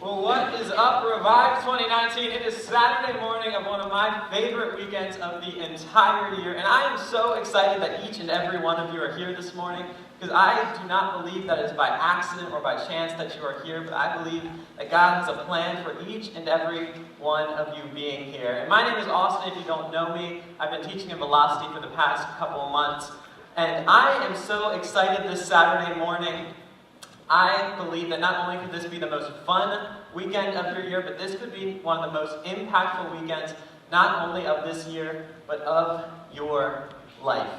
Well, what is up, Revive 2019? It is Saturday morning of one of my favorite weekends of the entire year, and I am so excited that each and every one of you are here this morning, because I do not believe that it's by accident or by chance that you are here, but I believe that God has a plan for each and every one of you being here. And my name is Austin. If you don't know me, I've been teaching in Velocity for the past couple of months, and I am so excited this Saturday morning. I believe that not only could this be the most fun weekend of your year, but this could be one of the most impactful weekends, not only of this year, but of your life.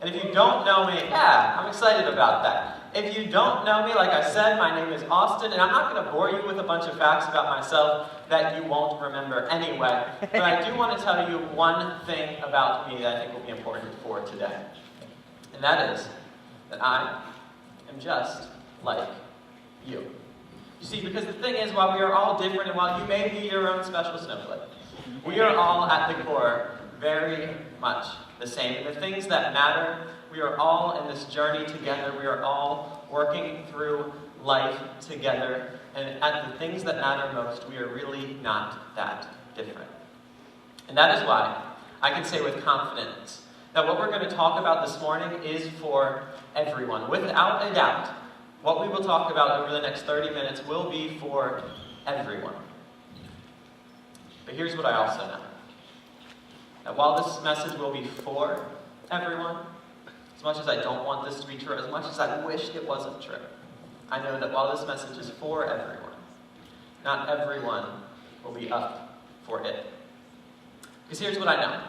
And if you don't know me, I'm excited about that. If you don't know me, like I said, my name is Austin, and I'm not going to bore you with a bunch of facts about myself that you won't remember anyway, but I do want to tell you one thing about me that I think will be important for today. And that is that I am just like you. You see, because the thing is, while we are all different and while you may be your own special snowflake, we are all at the core very much the same. And the things that matter, we are all in this journey together. We are all working through life together. And at the things that matter most, we are really not that different. And that is why I can say with confidence that what we're going to talk about this morning is for everyone. Without a doubt, what we will talk about over the next 30 minutes will be for everyone. But here's what I also know. That while this message will be for everyone, as much as I don't want this to be true, as much as I wish it wasn't true, I know that while this message is for everyone, not everyone will be up for it. Because here's what I know.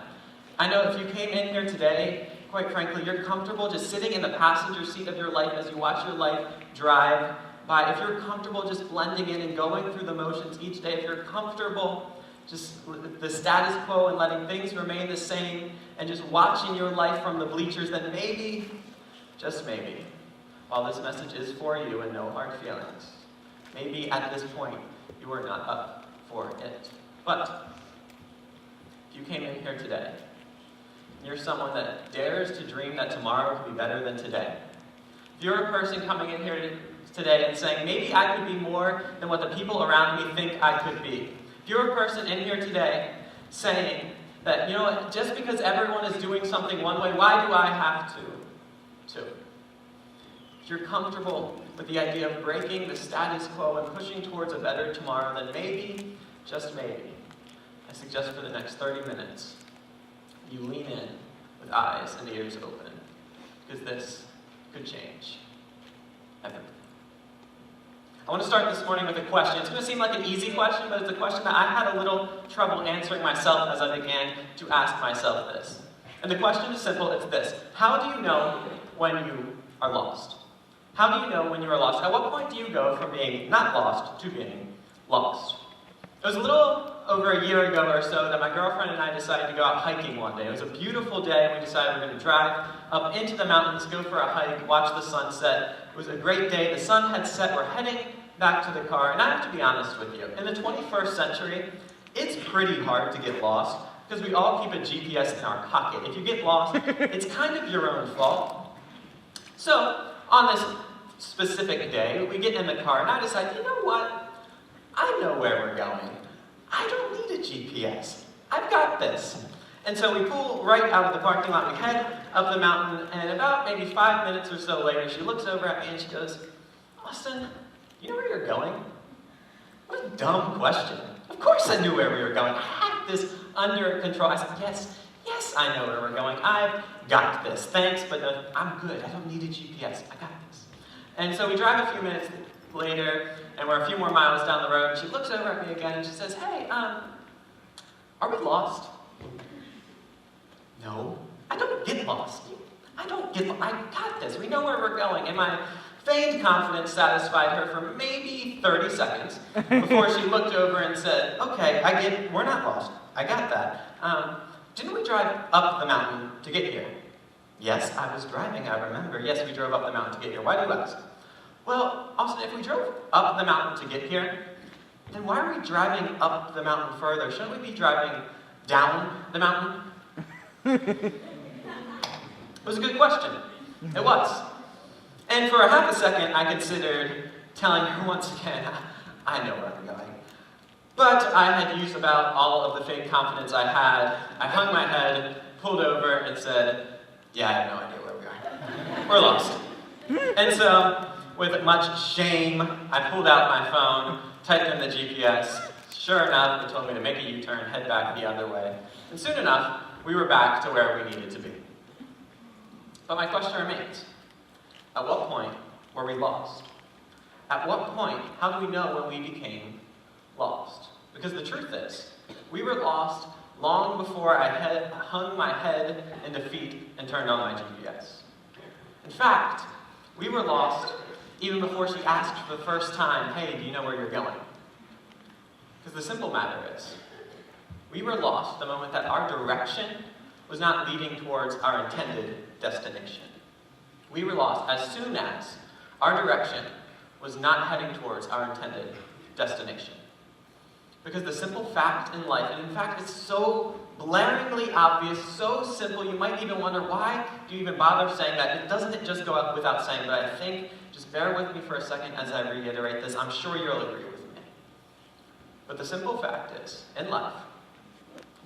I know if you came in here today, quite frankly, you're comfortable just sitting in the passenger seat of your life as you watch your life drive by. If you're comfortable just blending in and going through the motions each day, if you're comfortable just the status quo and letting things remain the same and just watching your life from the bleachers, then maybe, just maybe, while this message is for you and no hard feelings, maybe at this point you are not up for it. But if you came in here today, you're someone that dares to dream that tomorrow could be better than today. If you're a person coming in here today and saying, maybe I could be more than what the people around me think I could be. If you're a person in here today saying that, you know what, just because everyone is doing something one way, why do I have to? If you're comfortable with the idea of breaking the status quo and pushing towards a better tomorrow, then maybe, just maybe, I suggest for the next 30 minutes, you lean in with eyes and ears open, because this could change everything. I want to start this morning with a question. It's going to seem like an easy question, but it's a question that I had a little trouble answering myself as I began to ask myself this. And the question is simple, it's this. How do you know when you are lost? How do you know when you are lost? At what point do you go from being not lost to being lost? It was a little over a year ago or so that my girlfriend and I decided to go out hiking one day. It was a beautiful day, and we decided we're going to drive up into the mountains, go for a hike, watch the sunset. It was a great day. The sun had set. We're heading back to the car, and I have to be honest with you. In the 21st century, it's pretty hard to get lost because we all keep a GPS in our pocket. If you get lost, it's kind of your own fault. So, on this specific day, we get in the car, and I decide, you know what? I know where we're going. I don't need a GPS. I've got this. And so we pull right out of the parking lot. We head up the mountain, and about maybe 5 minutes or so later, she looks over at me and she goes, Austin, you know where you're going? What a dumb question. Of course I knew where we were going. I had this under control. I said, yes, I know where we're going. I've got this. Thanks, but no, I'm good. I don't need a GPS. I got this. And so we drive a few minutes later, and we're a few more miles down the road, and she looks over at me again, and she says, hey, are we lost? No, I don't get lost. I got this. We know where we're going. And my feigned confidence satisfied her for maybe 30 seconds before she looked over and said, okay, I get it. We're not lost. I got that. Didn't we drive up the mountain to get here? Yes, I was driving, I remember. Yes, we drove up the mountain to get here. Why do you ask? Well, Austin, if we drove up the mountain to get here, then why are we driving up the mountain further? Shouldn't we be driving down the mountain? It was a good question. It was. And for a half a second, I considered telling her once again, I know where I'm going. But I had used about all of the fake confidence I had. I hung my head, pulled over, and said, yeah, I have no idea where we are. We're lost. And so, with much shame, I pulled out my phone, typed in the GPS. Sure enough, it told me to make a U-turn, head back the other way. And soon enough, we were back to where we needed to be. But my question remains. At what point were we lost? At what point, how do we know when we became lost? Because the truth is, we were lost long before I had hung my head in defeat and turned on my GPS. In fact, we were lost even before she asked for the first time, hey, do you know where you're going? Because the simple matter is, we were lost the moment that our direction was not leading towards our intended destination. We were lost as soon as our direction was not heading towards our intended destination. Because the simple fact in life, and in fact it's so blaringly obvious, so simple, you might even wonder, why do you even bother saying that? It doesn't just go up without saying, but I think, just bear with me for a second as I reiterate this, I'm sure you'll agree with me. But the simple fact is, in life,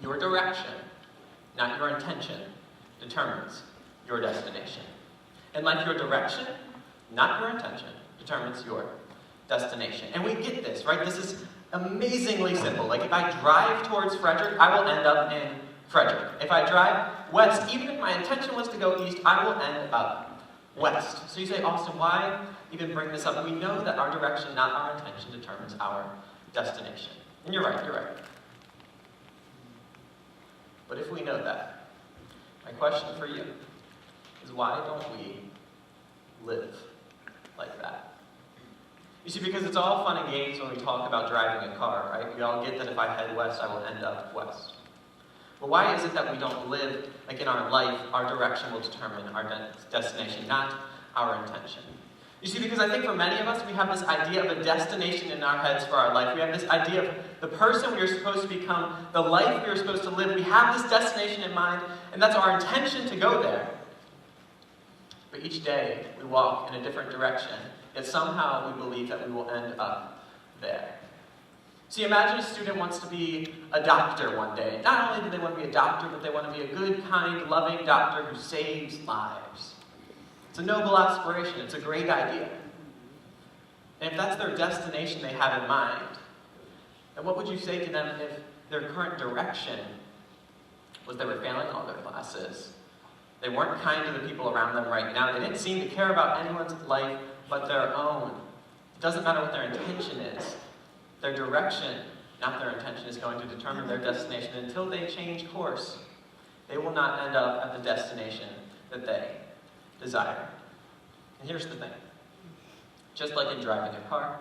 your direction, not your intention, determines your destination. In life, your direction, not your intention, determines your destination. And we get this, right? This is amazingly simple. Like if I drive towards Frederick, I will end up in Frederick. If I drive west, even if my intention was to go east, I will end up west. So you say, Austin, why even bring this up? We know that our direction, not our intention, determines our destination. And you're right. But if we know that, my question for you is, why don't we live like that? You see, because it's all fun and games when we talk about driving a car, right? We all get that if I head west, I will end up west. But why is it that we don't live like in our life, our direction will determine our destination, not our intention? You see, because I think for many of us, we have this idea of a destination in our heads for our life. We have this idea of the person we are supposed to become, the life we are supposed to live. We have this destination in mind, and that's our intention to go there. But each day, we walk in a different direction, yet somehow we believe that we will end up there. See, imagine a student wants to be a doctor one day. Not only do they want to be a doctor, but they want to be a good, kind, loving doctor who saves lives. It's a noble aspiration. It's a great idea. And if that's their destination they have in mind, then what would you say to them if their current direction was they were failing all their classes? They weren't kind to the people around them right now. They didn't seem to care about anyone's life but their own. It doesn't matter what their intention is. Their direction, not their intention, is going to determine their destination. Until they change course, they will not end up at the destination that they desire. And here's the thing. Just like in driving a car,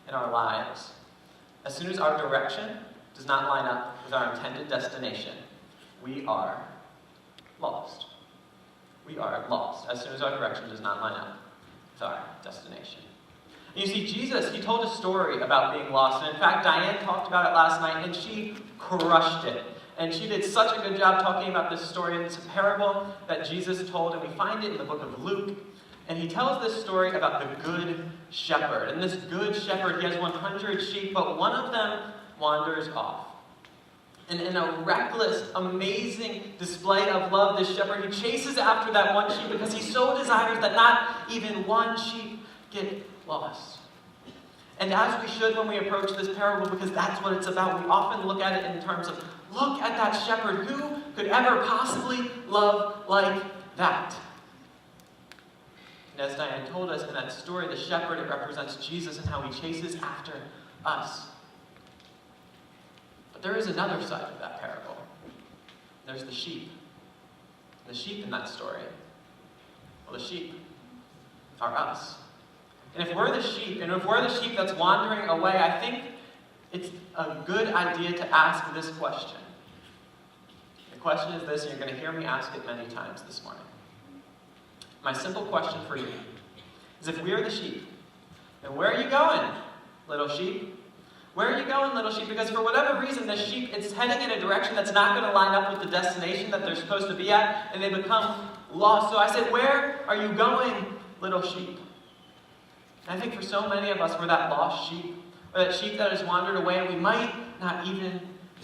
in our lives, as soon as our direction does not line up with our intended destination, we are lost. We are lost as soon as our direction does not line up with our destination. And you see, Jesus, he told a story about being lost. And in fact, Diane talked about it last night, and she crushed it. And she did such a good job talking about this story. And it's a parable that Jesus told, and we find it in the book of Luke. And he tells this story about the good shepherd. And this good shepherd, he has 100 sheep, but one of them wanders off. And in a reckless, amazing display of love, this shepherd, he chases after that one sheep because he so desires that not even one sheep get lost. And as we should when we approach this parable, because that's what it's about, we often look at it in terms of, look at that shepherd. Who could ever possibly love like that? And as Diane told us in that story, the shepherd, it represents Jesus and how he chases after us. But there is another side of that parable. There's the sheep. The sheep in that story, well, the sheep are us. And if we're the sheep, that's wandering away, I think it's a good idea to ask this question. The question is this, and you're going to hear me ask it many times this morning. My simple question for you is, if we are the sheep, then where are you going, little sheep? Where are you going, little sheep? Because for whatever reason, the sheep is heading in a direction that's not going to line up with the destination that they're supposed to be at, and they become lost. So I say, where are you going, little sheep? And I think for so many of us, we're that lost sheep. or that sheep that has wandered away, and we might not even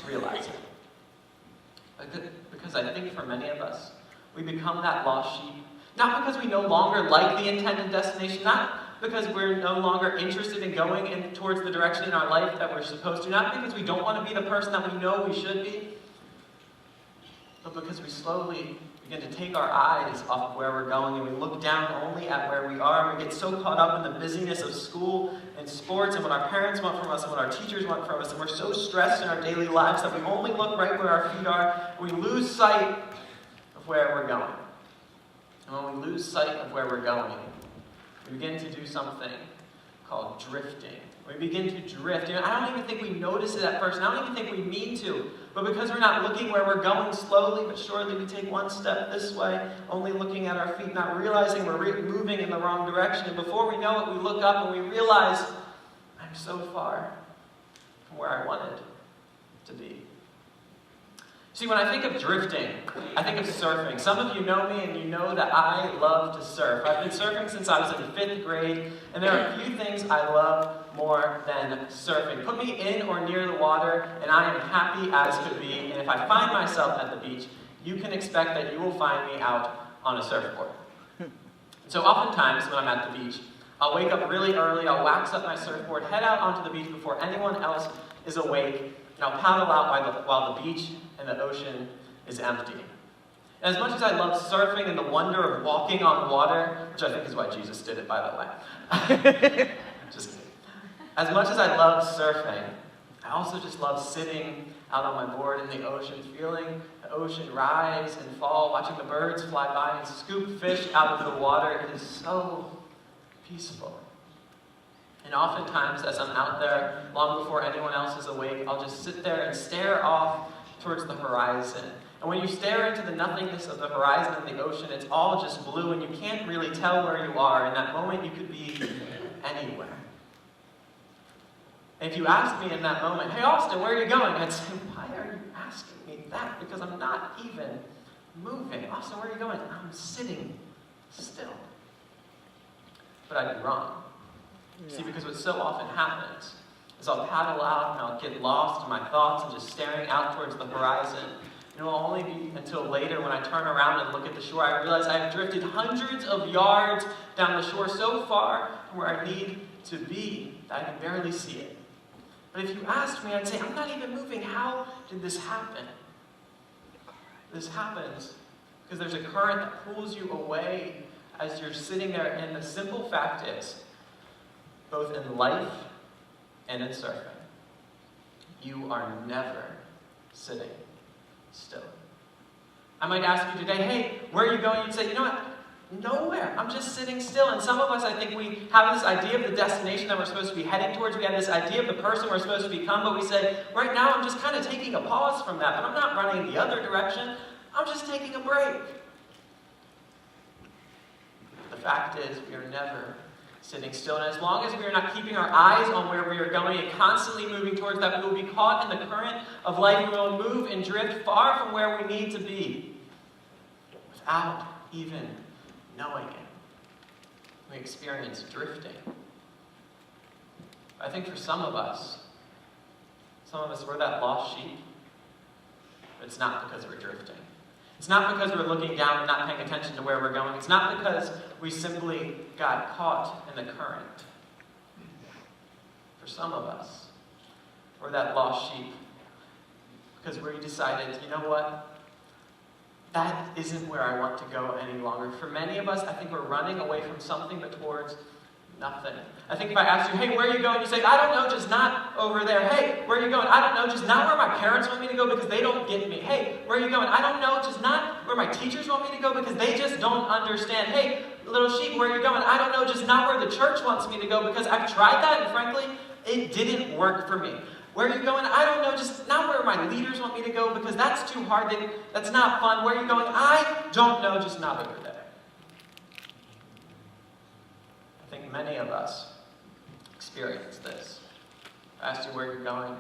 realize it. Because I think for many of us, we become that lost sheep, not because we no longer like the intended destination, not because we're no longer interested in going towards the direction in our life that we're supposed to, not because we don't want to be the person that we know we should be, but because we slowly begin to take our eyes off of where we're going and we look down only at where we are, and we get so caught up in the busyness of school and sports and what our parents want from us and what our teachers want from us, and we're so stressed in our daily lives that we only look right where our feet are, and we lose sight of where we're going. And when we lose sight of where we're going, we begin to do something called drifting. We begin to drift. I don't even think we notice it at first, and I don't even think we mean to. But because we're not looking where we're going, slowly but surely we take one step this way, only looking at our feet, not realizing we're moving in the wrong direction. And before we know it, we look up and we realize, I'm so far from where I wanted to be. See, when I think of drifting, I think of surfing. Some of you know me and you know that I love to surf. I've been surfing since I was in 5th grade, and there are a few things I love more than surfing. Put me in or near the water, and I am happy as could be. And if I find myself at the beach, you can expect that you will find me out on a surfboard. So oftentimes when I'm at the beach, I'll wake up really early, I'll wax up my surfboard, head out onto the beach before anyone else is awake, and I'll paddle out while the beach and the ocean is empty. And as much as I love surfing and the wonder of walking on water, which I think is why Jesus did it, by the way. Just kidding. As much as I love surfing, I also just love sitting out on my board in the ocean, feeling the ocean rise and fall, watching the birds fly by and scoop fish out of the water. It is so peaceful. And oftentimes, as I'm out there, long before anyone else is awake, I'll just sit there and stare off towards the horizon. And when you stare into the nothingness of the horizon of the ocean, it's all just blue, and you can't really tell where you are. In that moment, you could be anywhere. And if you asked me in that moment, hey, Austin, where are you going? I'd say, why are you asking me that? Because I'm not even moving. Austin, where are you going? I'm sitting still. But I'd be wrong. See, because what so often happens is I'll paddle out and I'll get lost in my thoughts and just staring out towards the horizon. And it will only be until later when I turn around and look at the shore, I realize I have drifted hundreds of yards down the shore so far from where I need to be that I can barely see it. But if you asked me, I'd say, I'm not even moving. How did this happen? This happens because there's a current that pulls you away as you're sitting there. And the simple fact is, both in life and in surfing, you are never sitting still. I might ask you today, hey, where are you going? You'd say, you know what? Nowhere. I'm just sitting still. And some of us, I think we have this idea of the destination that we're supposed to be heading towards. We have this idea of the person we're supposed to become, but we say, right now I'm just kind of taking a pause from that, but I'm not running the other direction. I'm just taking a break. The fact is, we are never sitting still. And as long as we are not keeping our eyes on where we are going and constantly moving towards that, we will be caught in the current of life. We will move and drift far from where we need to be without even knowing it. We experience drifting. I think for some of us, we're that lost sheep, but it's not because we're drifting. It's not because we're looking down and not paying attention to where we're going. It's not because we simply got caught in the current. For some of us, we're that lost sheep because we decided, you know what? That isn't where I want to go any longer. For many of us, I think we're running away from something but towards nothing. I think if I asked you, hey, where are you going? You say, I don't know, just not over there. Hey, where are you going? I don't know, just not where my parents want me to go because they don't get me. Hey, where are you going? I don't know, just not where my teachers want me to go because they just don't understand. Hey, little sheep, where are you going? I don't know, just not where the church wants me to go because I've tried that and frankly, it didn't work for me. Where are you going? I don't know, just not where my leaders want me to go because that's too hard. That's not fun. Where are you going? I don't know, just not over there. I think many of us experience this. If I asked you where you're going,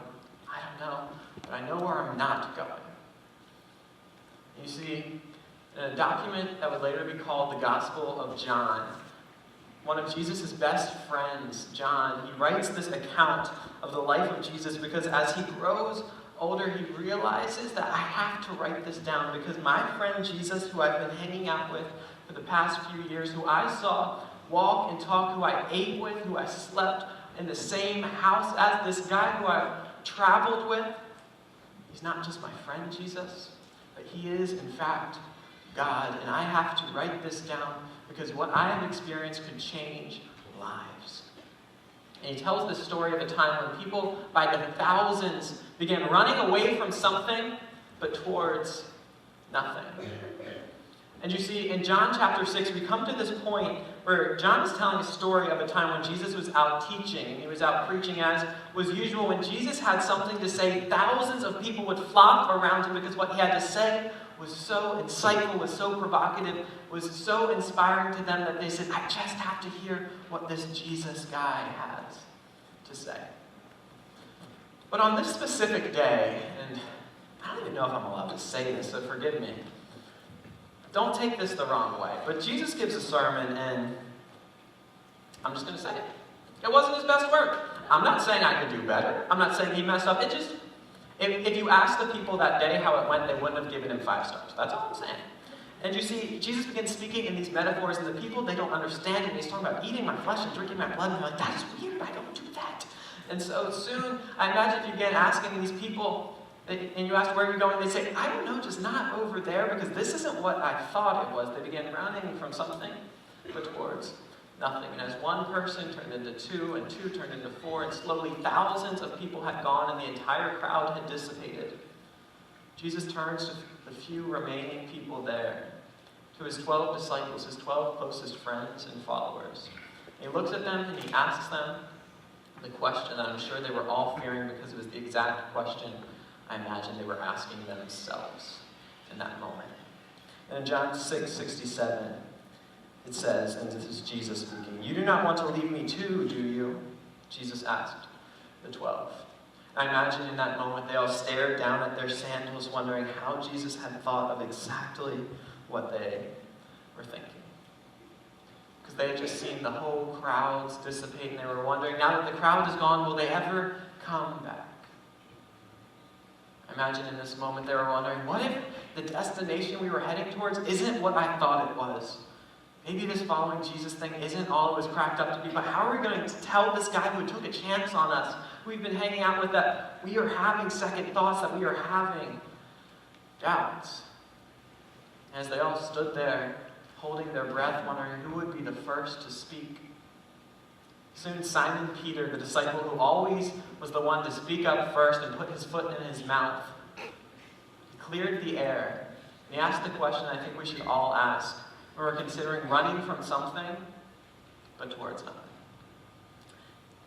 I don't know, but I know where I'm not going. You see, in a document that would later be called the Gospel of John, one of Jesus' best friends, John, he writes this account of the life of Jesus because as he grows older, he realizes that I have to write this down because my friend Jesus, who I've been hanging out with for the past few years, who I saw walk and talk, who I ate with, who I slept in the same house as, this guy who I've traveled with, he's not just my friend Jesus, but he is, in fact, God. And I have to write this down because what I have experienced could change lives. And he tells this story of a time when people, by the thousands, began running away from something, but towards nothing. And you see, in John chapter 6, we come to this point where John is telling a story of a time when Jesus was out teaching, and he was out preaching as was usual. When Jesus had something to say, thousands of people would flock around him because what he had to say was so insightful, was so provocative, was so inspiring to them that they said, I just have to hear what this Jesus guy has to say. But on this specific day, and I don't even know if I'm allowed to say this, so forgive me. Don't take this the wrong way, but Jesus gives a sermon, and I'm just going to say it. It wasn't his best work. I'm not saying I could do better. I'm not saying he messed up. It just, if you ask the people that day how it went, they wouldn't have given him 5 stars. That's all I'm saying. And you see, Jesus begins speaking in these metaphors, and the people, they don't understand it. He's talking about eating my flesh and drinking my blood, and they're like, that's weird. I don't do that. And so soon, I imagine if you began asking these people, and you ask, where are you going? They say, I don't know, just not over there, because this isn't what I thought it was. They began running from something, but towards nothing. And as one person turned into 2, and 2 turned into 4, and slowly thousands of people had gone, and the entire crowd had dissipated, Jesus turns to the few remaining people there, to his 12 disciples, his 12 closest friends and followers. And he looks at them, and he asks them the question that I'm sure they were all fearing, because it was the exact question I imagine they were asking themselves in that moment. And in John 6:67, it says, and this is Jesus speaking, you do not want to leave me too, do you? Jesus asked the 12. I imagine in that moment they all stared down at their sandals, wondering how Jesus had thought of exactly what they were thinking. Because they had just seen the whole crowds dissipate, and they were wondering, now that the crowd is gone, will they ever come back? I imagine in this moment they were wondering, what if the destination we were heading towards isn't what I thought it was? Maybe this following Jesus thing isn't all it was cracked up to be, but how are we going to tell this guy who took a chance on us, who we've been hanging out with, that we are having second thoughts, that we are having doubts? As they all stood there, holding their breath, wondering who would be the first to speak, soon Simon Peter, the disciple who always was the one to speak up first and put his foot in his mouth, he cleared the air, and he asked the question I think we should all ask when we're considering running from something, but towards nothing.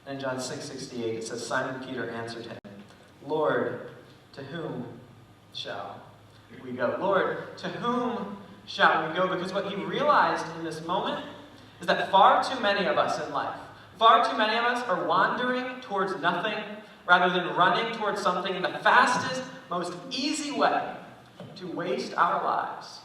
And in John 6:68, it says, Simon Peter answered him, Lord, to whom shall we go? Lord, to whom shall we go? Because what he realized in this moment is that far too many of us in life, far too many of us are wandering towards nothing rather than running towards something in the fastest, most easy way to waste our lives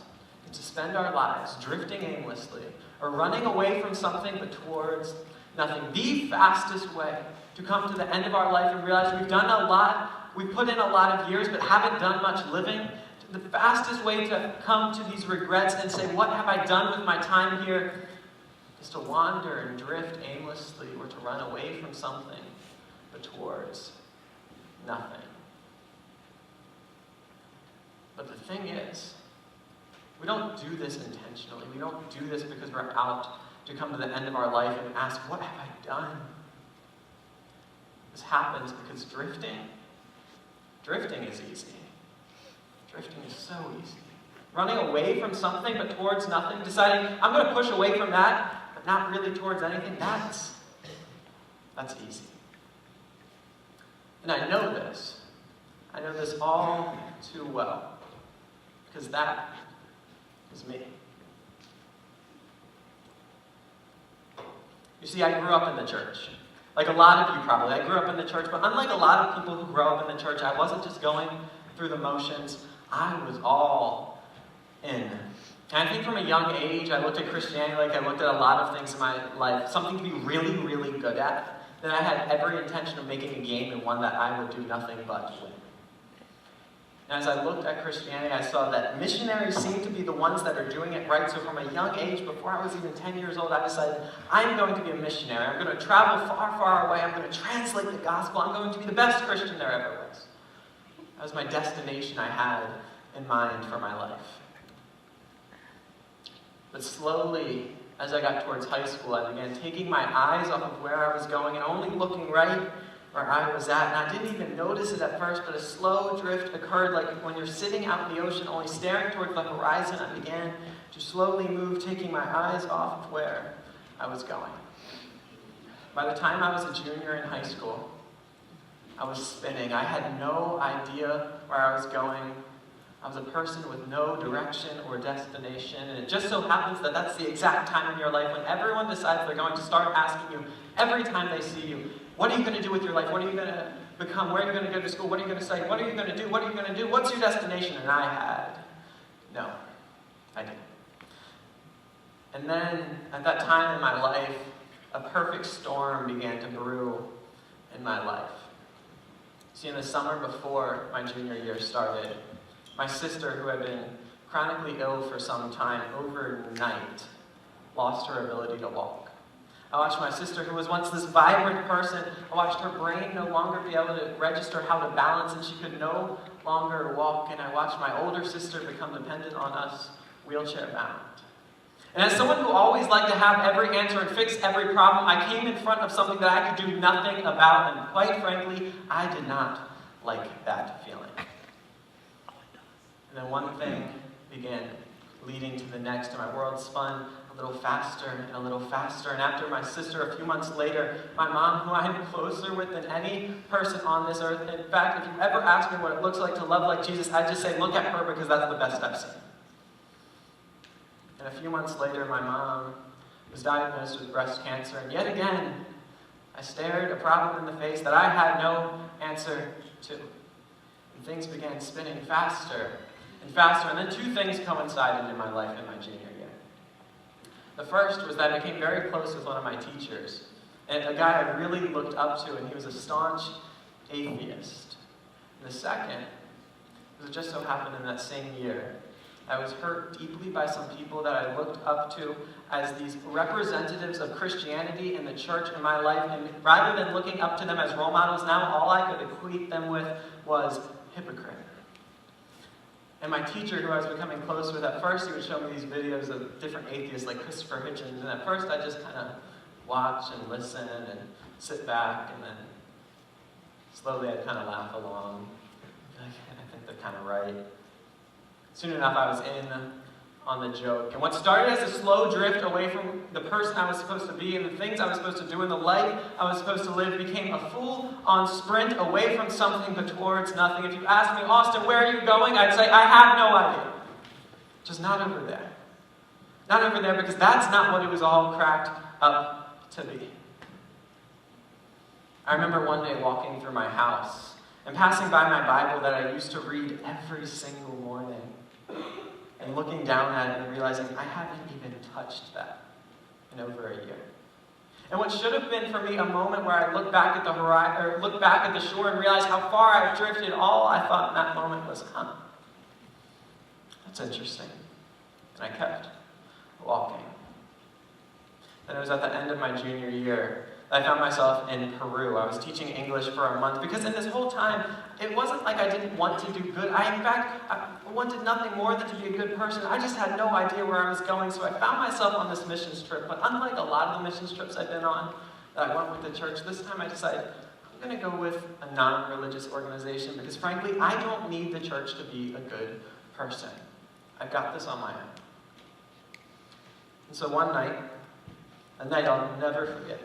and to spend our lives drifting aimlessly or running away from something but towards nothing. The fastest way to come to the end of our life and realize we've done a lot, we've put in a lot of years but haven't done much living. The fastest way to come to these regrets and say, what have I done with my time here? Is to wander and drift aimlessly or to run away from something but towards nothing. But the thing is, we don't do this intentionally. We don't do this because we're out to come to the end of our life and ask, what have I done? This happens because drifting is easy. Drifting is so easy. Running away from something but towards nothing, deciding, I'm going to push away from that, but not really towards anything, that's easy. And I know this. I know this all too well. Because that is me. You see, I grew up in the church. Like a lot of you probably. I grew up in the church, but unlike a lot of people who grow up in the church, I wasn't just going through the motions. I was all in And I think from a young age, I looked at Christianity like I looked at a lot of things in my life, something to be really, really good at, that I had every intention of making a game and one that I would do nothing but win. And as I looked at Christianity, I saw that missionaries seem to be the ones that are doing it right. So from a young age, before I was even 10 years old, I decided, I'm going to be a missionary. I'm going to travel far, far away. I'm going to translate the gospel. I'm going to be the best Christian there ever was. That was my destination I had in mind for my life. But slowly, as I got towards high school, I began taking my eyes off of where I was going and only looking right where I was at. And I didn't even notice it at first, but a slow drift occurred, like when you're sitting out in the ocean only staring towards the horizon. I began to slowly move, taking my eyes off of where I was going. By the time I was a junior in high school, I was spinning. I had no idea where I was going. I was a person with no direction or destination, and it just so happens that that's the exact time in your life when everyone decides they're going to start asking you every time they see you, what are you going to do with your life? What are you going to become? Where are you going to go to school? What are you going to study? What are you going to do? What are you going to do? What's your destination? And I had no idea. And then, at that time in my life, a perfect storm began to brew in my life. See, in the summer before my junior year started, my sister, who had been chronically ill for some time, overnight lost her ability to walk. I watched my sister, who was once this vibrant person, I watched her brain no longer be able to register how to balance, and she could no longer walk. And I watched my older sister become dependent on us, wheelchair bound. And as someone who always liked to have every answer and fix every problem, I came in front of something that I could do nothing about, and quite frankly, I did not like that feeling. And then one thing began leading to the next, and my world spun a little faster and a little faster. And after my sister, a few months later, my mom, who I'm closer with than any person on this earth. In fact, if you ever ask me what it looks like to love like Jesus, I just say, look at her, because that's the best I've seen. And a few months later, my mom was diagnosed with breast cancer, and yet again, I stared a problem in the face that I had no answer to. And things began spinning faster and faster, and then two things coincided in my life in my junior year. The first was that I became very close with one of my teachers, and a guy I really looked up to, and he was a staunch atheist. And the second was it just so happened in that same year, I was hurt deeply by some people that I looked up to as these representatives of Christianity and the church in my life, and rather than looking up to them as role models, now all I could equate them with was hypocrite. And my teacher, who I was becoming close with, at first he would show me these videos of different atheists like Christopher Hitchens, and at first I just kind of watch and listen and sit back, and then slowly I'd kind of laugh along. I think they're kind of right. Soon enough I was in on the joke. And what started as a slow drift away from the person I was supposed to be and the things I was supposed to do and the life I was supposed to live became a full-on sprint away from something but towards nothing. If you ask me, Austin, where are you going? I'd say, I have no idea. Just not over there. Not over there, because that's not what it was all cracked up to be. I remember one day walking through my house and passing by my Bible that I used to read every single morning, and looking down at it and realizing I haven't even touched that in over a year. And what should have been for me a moment where I looked back at the horizon, or looked back at the shore and realized how far I've drifted, all I thought in that moment was, that's interesting. And I kept walking. And it was at the end of my junior year I found myself in Peru. I was teaching English for a month, because in this whole time, it wasn't like I didn't want to do good. In fact, I wanted nothing more than to be a good person. I just had no idea where I was going, so I found myself on this missions trip. But unlike a lot of the missions trips I've been on that I went with the church, this time I decided I'm going to go with a non-religious organization, because frankly, I don't need the church to be a good person. I've got this on my own. And so one night, a night I'll never forget,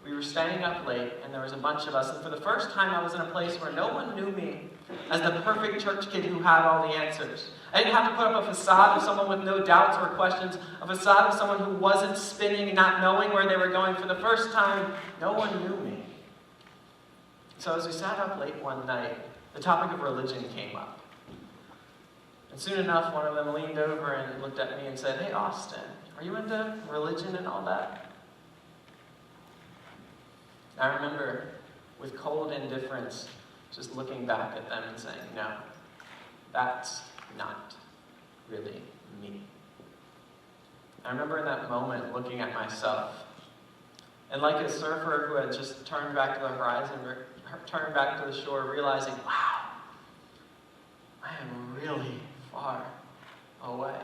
we were staying up late, and there was a bunch of us, and for the first time I was in a place where no one knew me as the perfect church kid who had all the answers. I didn't have to put up a facade of someone with no doubts or questions, a facade of someone who wasn't spinning and not knowing where they were going. For the first time, no one knew me. So as we sat up late one night, the topic of religion came up. And soon enough, one of them leaned over and looked at me and said, "Hey, Austin, are you into religion and all that?" I remember with cold indifference just looking back at them and saying, "No, that's not really me." I remember in that moment looking at myself, and like a surfer who had just turned back to the horizon, turned back to the shore, realizing, wow, I am really far away.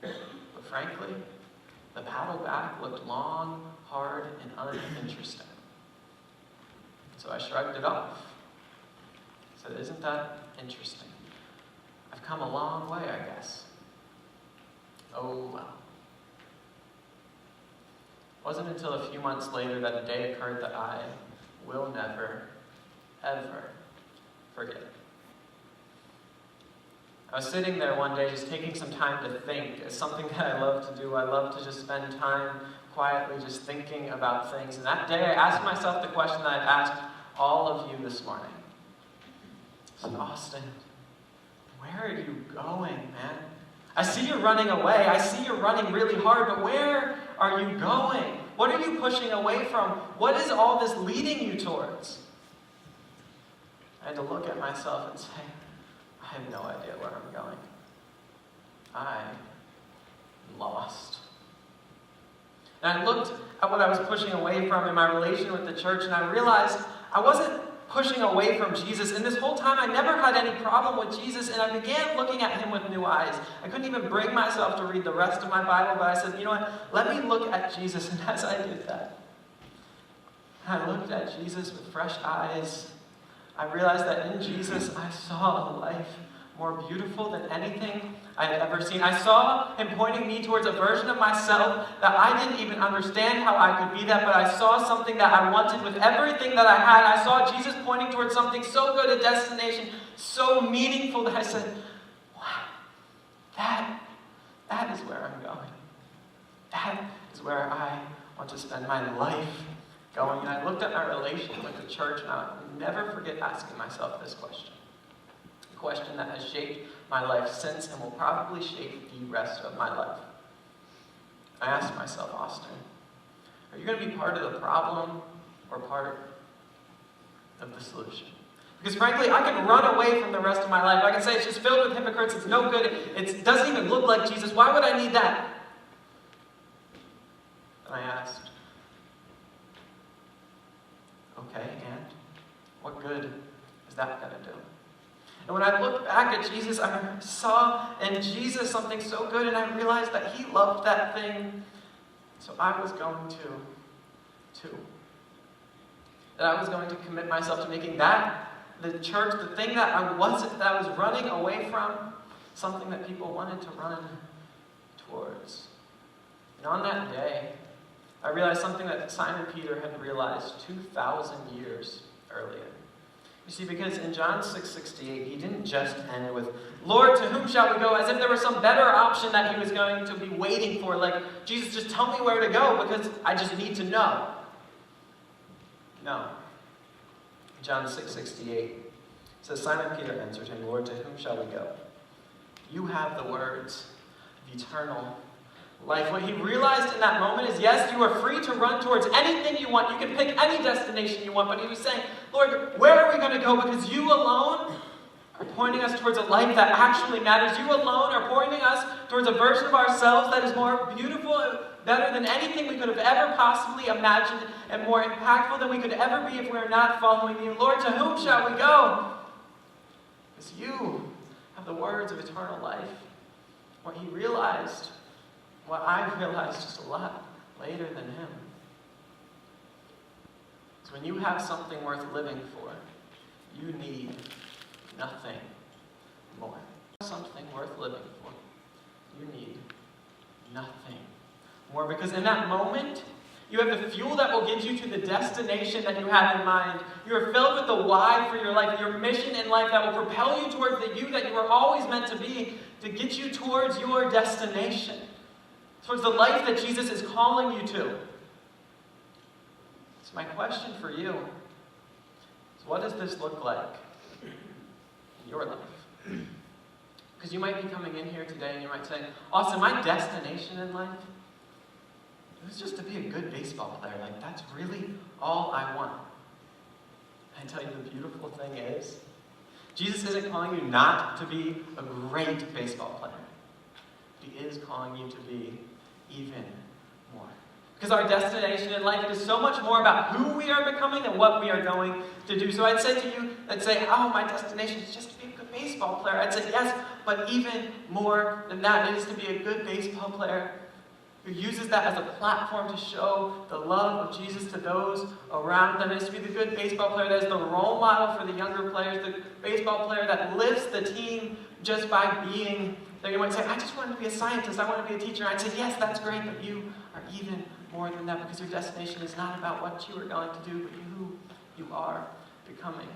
But frankly, the paddle back looked long, hard, and uninteresting. So I shrugged it off. I said, "Isn't that interesting? I've come a long way, I guess." Oh well. It wasn't until a few months later that a day occurred that I will never, ever forget. I was sitting there one day just taking some time to think. It's something that I love to do. I love to just spend time quietly just thinking about things. And that day I asked myself the question that I've asked all of you this morning. I said, "Austin, where are you going, man? I see you're running away. I see you're running really hard, but where are you going? What are you pushing away from? What is all this leading you towards?" I had to look at myself and say, I have no idea where I'm going. I'm lost. And I looked at what I was pushing away from in my relation with the church, and I realized I wasn't pushing away from Jesus. And this whole time, I never had any problem with Jesus, and I began looking at him with new eyes. I couldn't even bring myself to read the rest of my Bible, but I said, "You know what? Let me look at Jesus." And as I did that, I looked at Jesus with fresh eyes. I realized that in Jesus, I saw a life more beautiful than anything I had ever seen. I saw him pointing me towards a version of myself that I didn't even understand how I could be that, but I saw something that I wanted with everything that I had. I saw Jesus pointing towards something so good, a destination so meaningful, that I said, wow, that is where I'm going. That is where I want to spend my life going. And I looked at my relation with the church, and I'll never forget asking myself this question. A question that has shaped my life since and will probably shape the rest of my life. I asked myself, Austin, are you going to be part of the problem or part of the solution? Because frankly, I can run away from the rest of my life. I can say it's just filled with hypocrites, it's no good, it doesn't even look like Jesus. Why would I need that? And I asked, okay, and what good is that going to do? And when I looked back at Jesus, I saw in Jesus something so good, and I realized that he loved that thing. So I was going to, too. That I was going to commit myself to making that, the church, the thing that I was running away from, something that people wanted to run towards. And on that day, I realized something that Simon Peter had realized 2,000 years earlier. You see, because in John 6:68, he didn't just end with, Lord, to whom shall we go? As if there was some better option that he was going to be waiting for. Like, Jesus, just tell me where to go because I just need to know. No. John 6:68 says, Simon Peter answered him, Lord, to whom shall we go? You have the words of eternal life. What he realized in that moment is, yes, you are free to run towards anything you want. You can pick any destination you want. But he was saying, Lord, where are we going to go? Because you alone are pointing us towards a life that actually matters. You alone are pointing us towards a version of ourselves that is more beautiful and better than anything we could have ever possibly imagined, and more impactful than we could ever be if we were not following you. Lord, to whom shall we go? Because you have the words of eternal life. What he realized, what I realized just a lot later than him, is when you have something worth living for, you need nothing more. Something worth living for, you need nothing more. Because in that moment, you have the fuel that will get you to the destination that you have in mind. You are filled with the why for your life, your mission in life that will propel you towards the you that you were always meant to be, to get you towards your destination, towards the life that Jesus is calling you to. So my question for you is, what does this look like in your life? Because you might be coming in here today and you might say, Austin, my destination in life, it was just to be a good baseball player. Like, that's really all I want. And I tell you, the beautiful thing is, Jesus isn't calling you not to be a great baseball player. He is calling you to be even more. Because our destination in life is so much more about who we are becoming than what we are going to do. So I'd say to you, I'd say, oh, my destination is just to be a good baseball player. I'd say, yes, but even more than that, it is to be a good baseball player who uses that as a platform to show the love of Jesus to those around them. It is to be the good baseball player that is the role model for the younger players, the baseball player that lifts the team just by being there. You might say, I just wanted to be a scientist, I want to be a teacher. And I'd say, yes, that's great, but you are even more than that, because your destination is not about what you are going to do, but who you are becoming.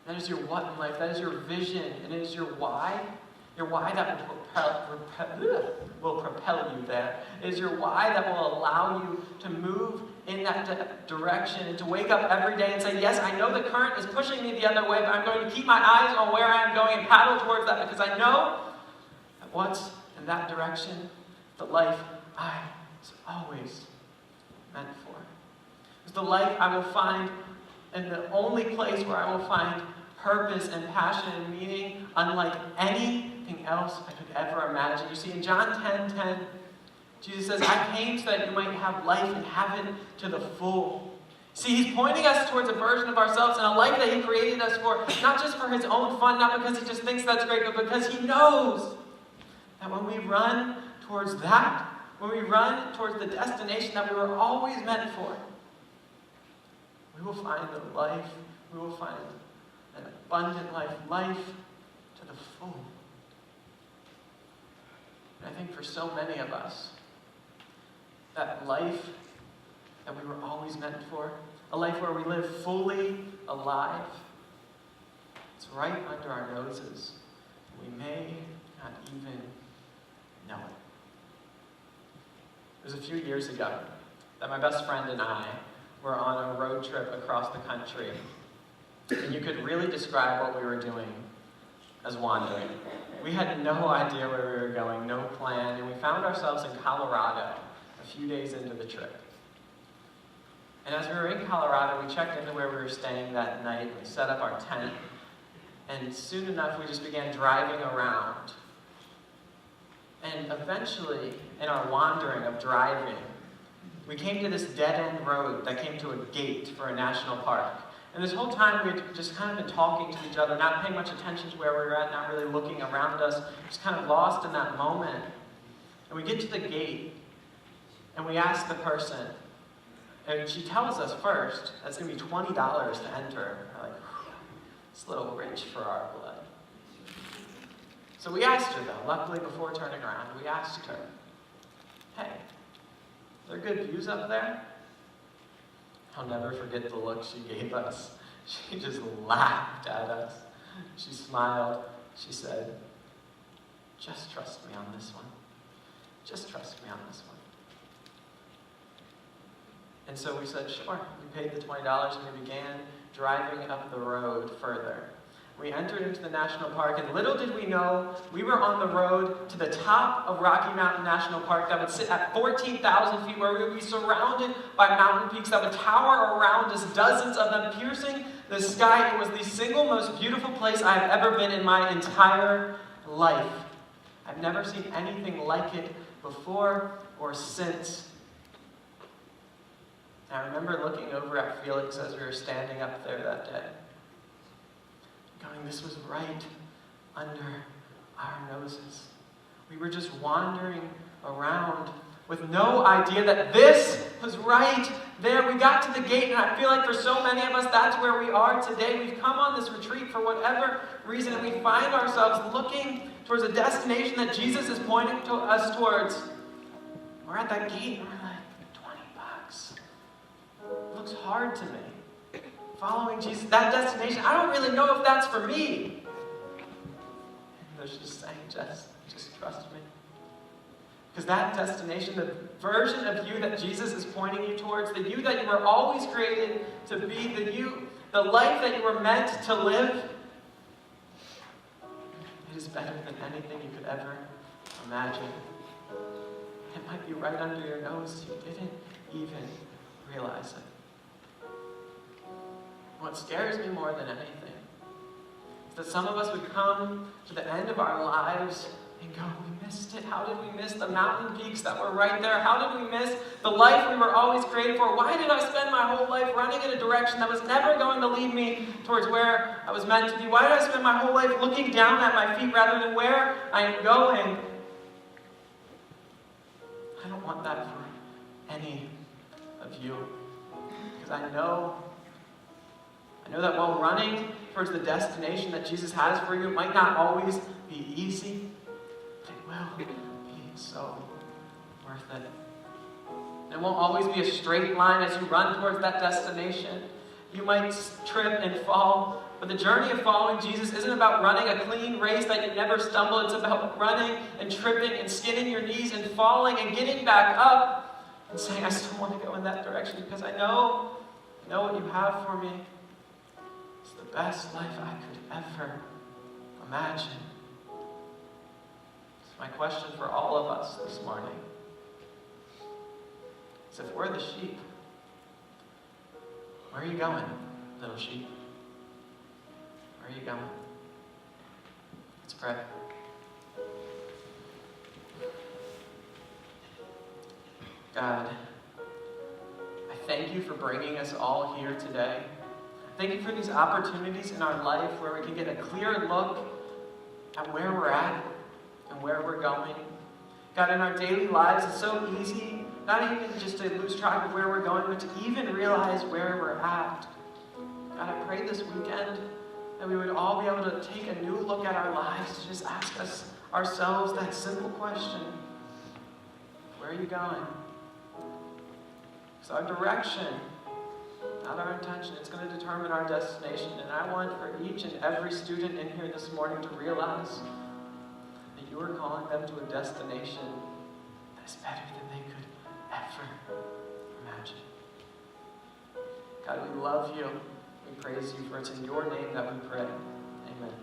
That is your what in life. That is your vision, and it is your why. Your why that will propel you there. It is your why that will allow you to move in that direction and to wake up every day and say, yes, I know the current is pushing me the other way, but I'm going to keep my eyes on where I'm going and paddle towards that, because I know that what's in that direction, the life I was always meant for. It's the life I will find, and the only place where I will find purpose and passion and meaning unlike anything else I could ever imagine. You see, in John 10:10, Jesus says, I came so that you might have life and have it to the full. See, he's pointing us towards a version of ourselves and a life that he created us for, not just for his own fun, not because he just thinks that's great, but because he knows that when we run towards that, when we run towards the destination that we were always meant for, we will find the life, we will find an abundant life, life to the full. And I think for so many of us, that life that we were always meant for, a life where we live fully alive, it's right under our noses. We may not even know it. It was a few years ago that my best friend and I were on a road trip across the country. And you could really describe what we were doing as wandering. We had no idea where we were going, no plan, and we found ourselves in Colorado a few days into the trip. And as we were in Colorado, we checked into where we were staying that night, we set up our tent, and soon enough we just began driving around. And eventually, in our wandering of driving, we came to this dead-end road that came to a gate for a national park. And this whole time we had just kind of been talking to each other, not paying much attention to where we were at, not really looking around us, just kind of lost in that moment. And we get to the gate, and we ask the person, and she tells us first, that's going to be $20 to enter. We're like, it's a little rich for our blood. So we asked her though, luckily before turning around, we asked her, hey, are there good views up there? I'll never forget the look she gave us. She just laughed at us. She smiled. She said, just trust me on this one. Just trust me on this one. And so we said, sure. We paid the $20 and we began driving up the road further. We entered into the national park, and little did we know, we were on the road to the top of Rocky Mountain National Park that would sit at 14,000 feet, where we would be surrounded by mountain peaks that would tower around us, dozens of them piercing the sky. It was the single most beautiful place I have ever been in my entire life. I've never seen anything like it before or since. And I remember looking over at Felix as we were standing up there that day, going, this was right under our noses. We were just wandering around with no idea that this was right there. We got to the gate, and I feel like for so many of us, that's where we are today. We've come on this retreat for whatever reason, and we find ourselves looking towards a destination that Jesus is pointing to us towards. We're at that gate, and we're like, $20. It looks hard to me. Following Jesus, that destination, I don't really know if that's for me. And there's just saying, just trust me. Because that destination, the version of you that Jesus is pointing you towards, the you that you were always created to be, the life that you were meant to live, It is better than anything you could ever imagine. It might be right under your nose. You didn't even realize it. What scares me more than anything is that some of us would come to the end of our lives and go, we missed it. How did we miss the mountain peaks that were right there? How did we miss the life we were always created for? Why did I spend my whole life running in a direction that was never going to lead me towards where I was meant to be? Why did I spend my whole life looking down at my feet rather than where I am going? I don't want that for any of you. Because I know that while running towards the destination that Jesus has for you, it might not always be easy, but it will be so worth it. It won't always be a straight line as you run towards that destination. You might trip and fall, but the journey of following Jesus isn't about running a clean race that you never stumble. It's about running and tripping and skinning your knees and falling and getting back up and saying, I still want to go in that direction because I know what you have for me. It's the best life I could ever imagine. So my question for all of us this morning is, if we're the sheep, where are you going, little sheep? Where are you going? Let's pray. God, I thank you for bringing us all here today. Thank you for these opportunities in our life where we can get a clear look at where we're at and where we're going. God, in our daily lives, it's so easy, not even just to lose track of where we're going, but to even realize where we're at. God, I pray this weekend that we would all be able to take a new look at our lives to just ask ourselves that simple question: where are you going? Because our direction, not our intention, it's going to determine our destination. And I want for each and every student in here this morning to realize that you are calling them to a destination that is better than they could ever imagine. God, we love you. We praise you, for it's in your name that we pray. Amen.